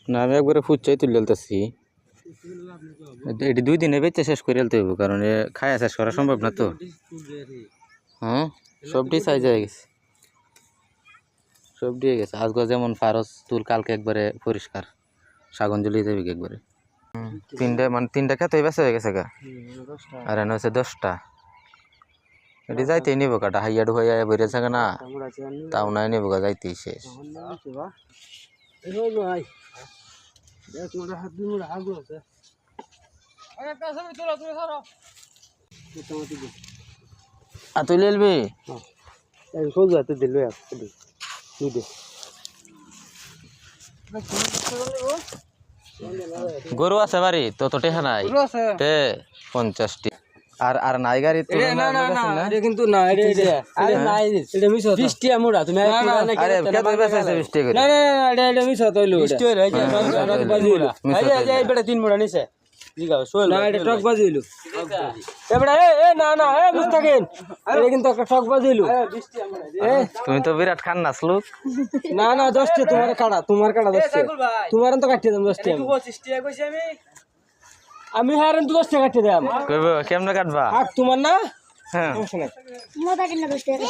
না আমি একবারে ফুচ্চাই তুলে আলতেছি এটি 2 দিনে বেচে শেষ করে আলতে হইব কারণ এ খায়া শেষ করা সম্ভব না তো হ্যাঁ সবটি সাইজ হয়ে গেছে সব দিয়ে গেছে আজকে যেমন ফারস তুল কালকে একবারে পরিষ্কার শাগন জ্বলিয়ে দেবে একবারে 3টা খেতে বেঁচে হয়ে গেছে গা আর এনে হচ্ছে 10টা এটি যাইতেই নিব কাটা হাইয়া ঢুকাইয়া বেরিয়ে থাকে না তাও নাই নিব গা যাইতেই শেষ তুই লেলবি গরু আছে বাড়ি তো টেহা নাই 50টি আর নাই গাড়ি তো কিন্তু না আরে নাই এটা মিছ 20 টি আমুড়া তুমি আরে কত বেশি 20 টি করে না না এটা মিছ তইলো 20 টি হই যায় টক বাজিলো আরে এই বেটা 3 মুড়া নিছে জিগাও সোল না এটা টক বাজিলো এবড়া এ না না এ মুস্তাকিন এটা কিন্তু একটা টক বাজিলো 20 টি আমুড়া তুমি তো বিরাট খান্নাস লোক না না 10 টি তোমার কাটা 10 টি তোমার তো কাটতে দাম 10 টি 25 টি কইছি আমি হারেন তো 10 টাকা কাটতে দাম কইব কেমনে কাটবা তোমার না হ্যাঁ মোটা কিনা 10 টাকা